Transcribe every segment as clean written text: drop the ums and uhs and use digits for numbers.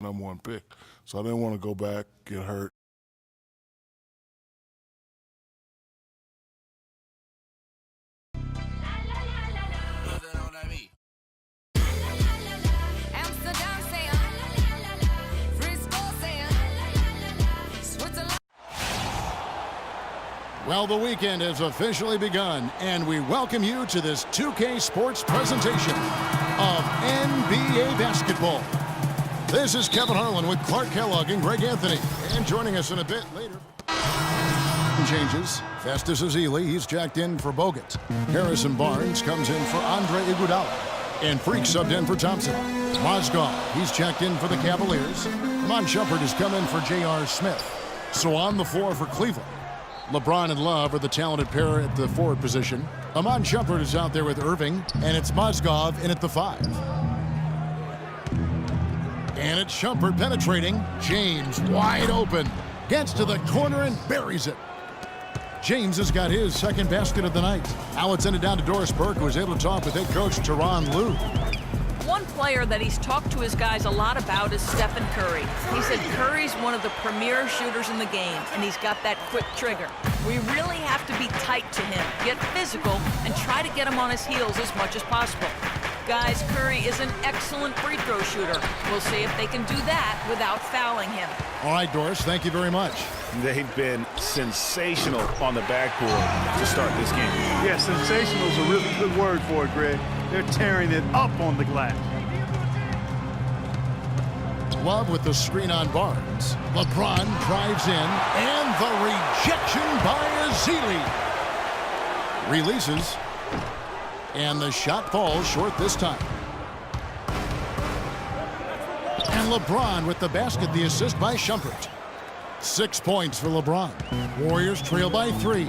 #1 pick. So I didn't want to go back, get hurt. Well, the weekend has officially begun, and we welcome you to this 2K Sports presentation of NBA basketball. This is Kevin Harlan with Clark Kellogg and Greg Anthony, and joining us in a bit later. Changes. Festus Ezeli, he's jacked in for Bogut. Harrison Barnes comes in for Andre Iguodala, and Freak subbed in for Thompson. Mozgov, he's checked in for the Cavaliers. Iman Shumpert has come in for J.R. Smith. So on the floor for Cleveland, LeBron and Love are the talented pair at the forward position. Iman Shumpert is out there with Irving, and it's Mozgov in at the 5. And it's Shumpert penetrating. James wide open. Gets to the corner and buries it. James has got his second basket of the night. Now it's ended down to Doris Burke, who was able to talk with head coach Tyronn Lue. One player that he's talked to his guys a lot about is Stephen Curry. He said Curry's one of the premier shooters in the game, and he's got that quick trigger. We really have to be tight to him, get physical, and try to get him on his heels as much as possible. Guys, Curry is an excellent free throw shooter. We'll see if they can do that without fouling him. All right, Doris, thank you very much. They've been sensational on the backboard to start this game. Yeah, sensational is a really good word for it, Greg. They're tearing it up on the glass. Love with the screen on Barnes. LeBron drives in, and the rejection by Ezeli. Releases, and the shot falls short this time. And LeBron with the basket, the assist by Shumpert. 6 points for LeBron. Warriors trail by 3.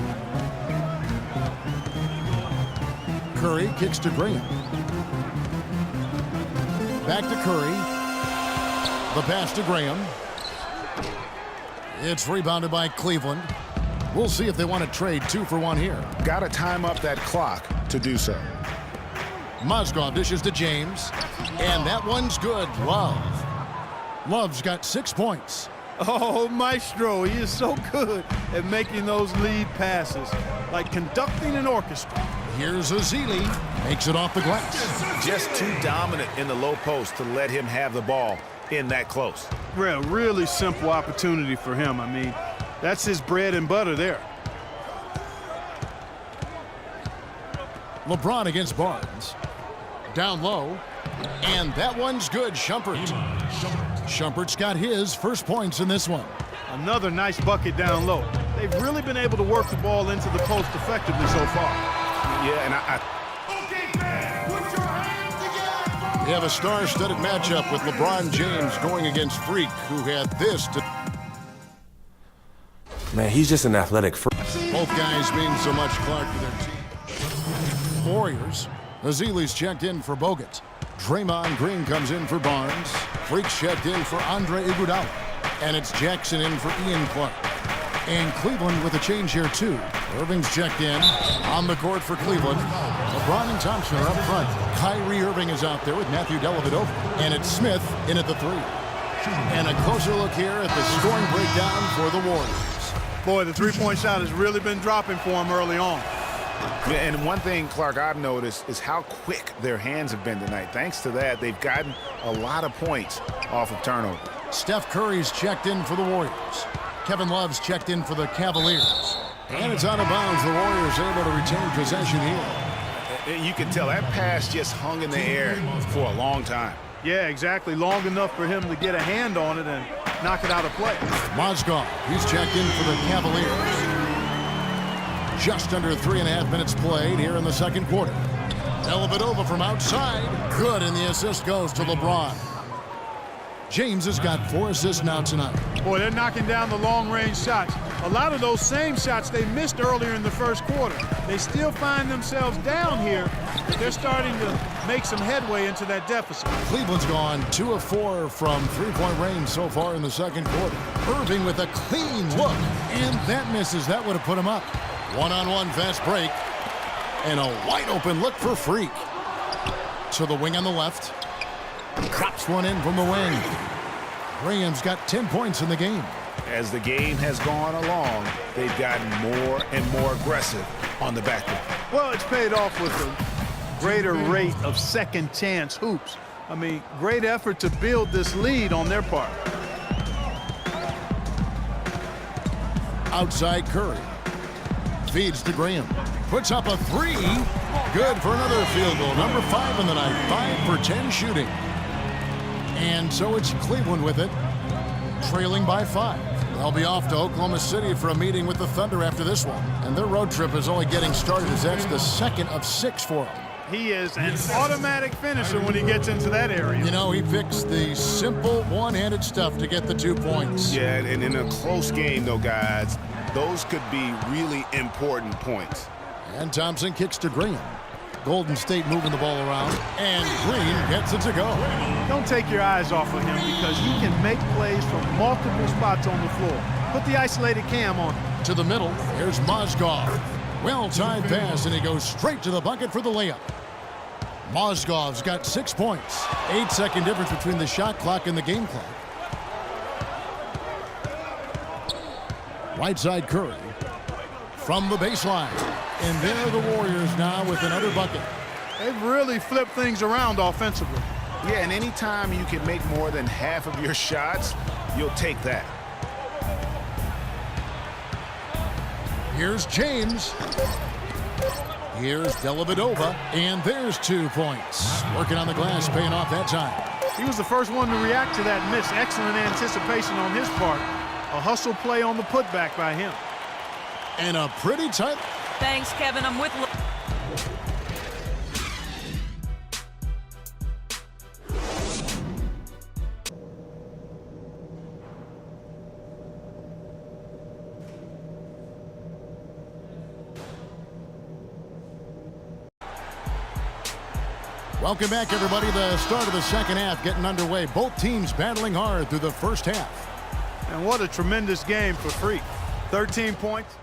Curry kicks to Graham. Back to Curry. The pass to Graham. It's rebounded by Cleveland. We'll see if they want to trade 2 for 1 here. Got to time up that clock to do so. Mozgov dishes to James. And that one's good. Love. Love's got 6 points. Oh, Maestro, he is so good at making those lead passes, like conducting an orchestra. Here's Ezeli, makes it off the glass. Just too dominant in the low post to let him have the ball in that close. Really simple opportunity for him. I mean, that's his bread and butter there. LeBron against Barnes. Down low. And that one's good, Shumpert. Shumpert's got his first points in this one. Another nice bucket down low. They've really been able to work the ball into the post effectively so far. Yeah, and We have a star-studded matchup with LeBron James going against Freak, who had this to... Man, he's just an athletic freak. Both guys mean so much, Clark, to their team. Warriors. Ezeli's checked in for Bogut. Draymond Green comes in for Barnes. Freak's checked in for Andre Iguodala. And it's Jackson in for Ian Clark. And Cleveland with a change here, too. Irving's checked in on the court for Cleveland. LeBron and Thompson are up front. Kyrie Irving is out there with Matthew Dellavedova. And it's Smith in at the 3. And a closer look here at the scoring breakdown for the Warriors. Boy, the three-point shot has really been dropping for him early on. And one thing, Clark, I've noticed is how quick their hands have been tonight. Thanks to that, they've gotten a lot of points off of turnover. Steph Curry's checked in for the Warriors. Kevin Love's checked in for the Cavaliers. And it's out of bounds. The Warriors able to retain possession here. You can tell that pass just hung in the air for a long time. Yeah, exactly. Long enough for him to get a hand on it and knock it out of play. Mozgov, he's checked in for the Cavaliers. Just under 3.5 minutes played here in the second quarter. Dellavedova from outside. Good, and the assist goes to LeBron. James has got 4 assists now tonight. Boy, they're knocking down the long-range shots. A lot of those same shots they missed earlier in the first quarter. They still find themselves down here, but they're starting to make some headway into that deficit. Cleveland's gone 2 of 4 from three-point range so far in the second quarter. Irving with a clean look, and that misses. That would have put him up. One-on-one fast break, and a wide-open look for Freak. To the wing on the left. Drops one in from the wing. Graham's got 10 points in the game. As the game has gone along, they've gotten more and more aggressive on the backboard. Well, it's paid off with a greater rate of second chance hoops. I mean, great effort to build this lead on their part. Outside Curry. Feeds to Graham. Puts up a three. Good for another field goal. Number 5 in the night. 5 for 10 shooting. And so it's Cleveland with it, trailing by 5. They'll be off to Oklahoma City for a meeting with the Thunder after this one. And their road trip is only getting started as that's the second of 6 for them. He is an automatic finisher when he gets into that area. You know, he picks the simple one-handed stuff to get the 2 points. Yeah, and in a close game, though, guys, those could be really important points. And Thompson kicks to Green. Golden State moving the ball around, and Green gets it to go. Don't take your eyes off of him because he can make plays from multiple spots on the floor. Put the isolated cam on him. To the middle, here's Mozgov. Well-timed pass, and he goes straight to the bucket for the layup. Mozgov's got 6 points. 8-second difference between the shot clock and the game clock. Right side Curry. From the baseline. And there are the Warriors now with another bucket. They've really flipped things around offensively. Yeah, and anytime you can make more than half of your shots, you'll take that. Here's James. Here's Dellavedova. And there's 2 points. Working on the glass, paying off that time. He was the first one to react to that miss. Excellent anticipation on his part. A hustle play on the putback by him. And a pretty tight. Thanks, Kevin. I'm with. Welcome back, everybody. The start of the second half getting underway. Both teams battling hard through the first half. And what a tremendous game for Freak. 13 points.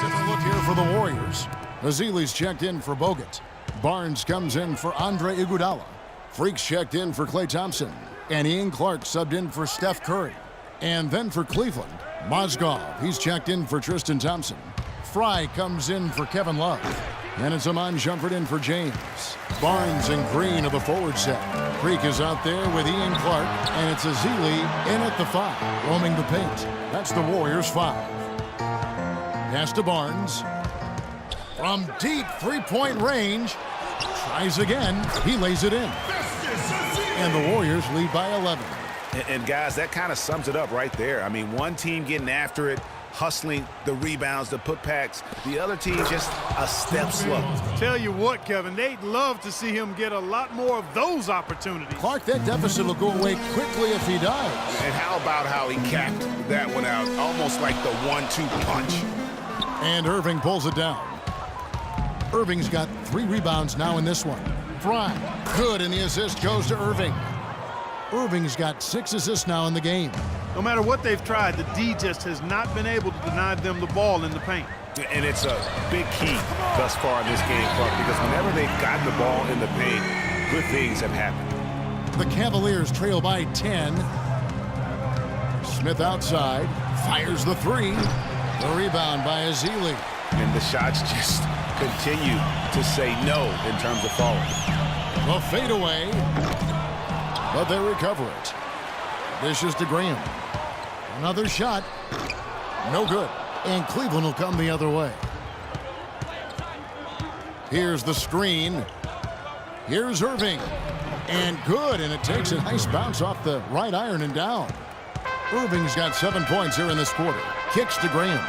Different look here for the Warriors. Azili's checked in for Bogut. Barnes comes in for Andre Iguodala. Freak's checked in for Klay Thompson. And Ian Clark subbed in for Steph Curry. And then for Cleveland, Mozgov. He's checked in for Tristan Thompson. Fry comes in for Kevin Love. And it's Iman Shumpert in for James. Barnes and Green of the forward set. Freak is out there with Ian Clark. And it's Azili in at the 5, roaming the paint. That's the Warriors' 5. Pass to Barnes. From deep three-point range. Tries again. He lays it in. And the Warriors lead by 11. And guys, that kind of sums it up right there. I mean, one team getting after it, hustling the rebounds, the putbacks. The other team just a step slow. Tell you what, Kevin, they'd love to see him get a lot more of those opportunities. Clark, that deficit will go away quickly if he does. And how about how he capped that one out, almost like the 1-2 punch. And Irving pulls it down. Irving's got 3 rebounds now in this one. Fry, good, and the assist goes to Irving. Irving's got 6 assists now in the game. No matter what they've tried, the D just has not been able to deny them the ball in the paint. And it's a big key thus far in this game, Clark, because whenever they've gotten the ball in the paint, good things have happened. The Cavaliers trail by 10. Smith outside, fires the 3. The rebound by Azili. And the shots just continue to say no in terms of falling. The fadeaway, but they recover it. This is to Graham. Another shot, no good. And Cleveland will come the other way. Here's the screen. Here's Irving. And good, and it takes a nice bounce off the right iron and down. Irving's got 7 points here in this quarter. Kicks to Graham.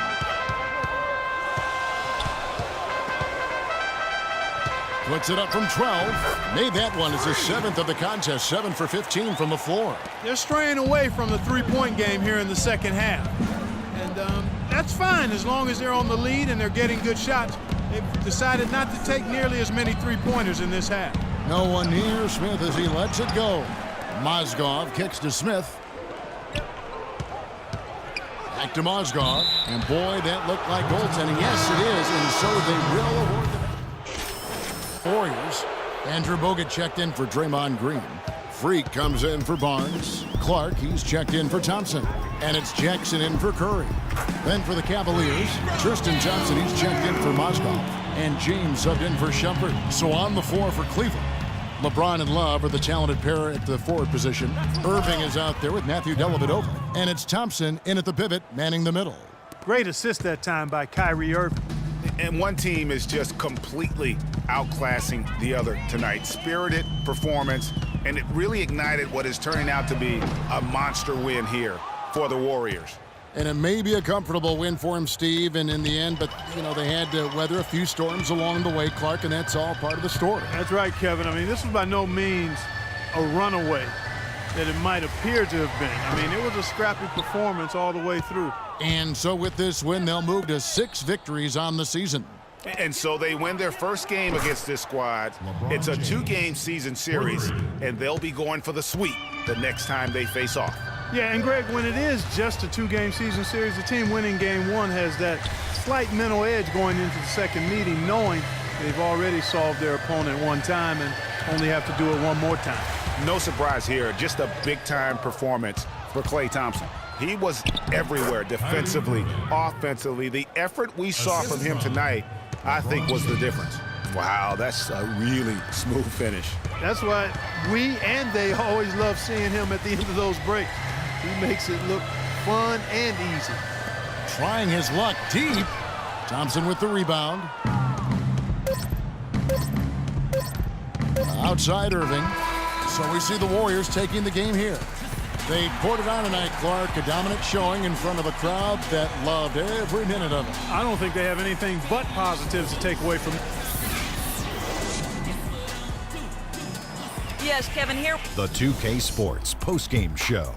Puts it up from 12. Made that one as the 7th of the contest. 7 for 15 from the floor. They're straying away from the three-point game here in the second half. And that's fine as long as they're on the lead and they're getting good shots. They've decided not to take nearly as many three-pointers in this half. No one near Smith as he lets it go. Mozgov kicks to Smith. Back to Mozgov. And boy, that looked like goaltending. Yes, it is. And so they will award the Warriors. Andrew Bogut checked in for Draymond Green. Freak comes in for Barnes. Clark, he's checked in for Thompson. And it's Jackson in for Curry. Then for the Cavaliers, Tristan Thompson, he's checked in for Mozgov. And James subbed in for Shumpert. So on the floor for Cleveland, LeBron and Love are the talented pair at the forward position. Irving is out there with Matthew Dellavedova. And it's Thompson in at the pivot, manning the middle. Great assist that time by Kyrie Irving. And one team is just completely outclassing the other tonight. Spirited performance, and it really ignited what is turning out to be a monster win here for the Warriors. And it may be a comfortable win for him, Steve, and in the end, but, you know, they had to weather a few storms along the way, Clark, and that's all part of the story. That's right, Kevin. I mean, this was by no means a runaway that it might appear to have been. I mean, it was a scrappy performance all the way through. And so with this win, they'll move to 6 victories on the season. And so they win their first game against this squad. It's a 2-game season series, and they'll be going for the sweep the next time they face off. Yeah, and Greg, when it is just a 2-game season series, the team winning game 1 has that slight mental edge going into the second meeting, knowing they've already solved their opponent one time and only have to do it one more time. No surprise here, just a big-time performance for Klay Thompson. He was everywhere defensively, offensively. The effort we saw from him tonight, I think, was the difference. Wow, that's a really smooth finish. That's why we and they always love seeing him at the end of those breaks. He makes it look fun and easy. Trying his luck deep. Thompson with the rebound. Outside Irving. So we see the Warriors taking the game here. They poured it on tonight, Clark. A dominant showing in front of a crowd that loved every minute of it. I don't think they have anything but positives to take away from it. Yes, Kevin, here. The 2K Sports postgame show.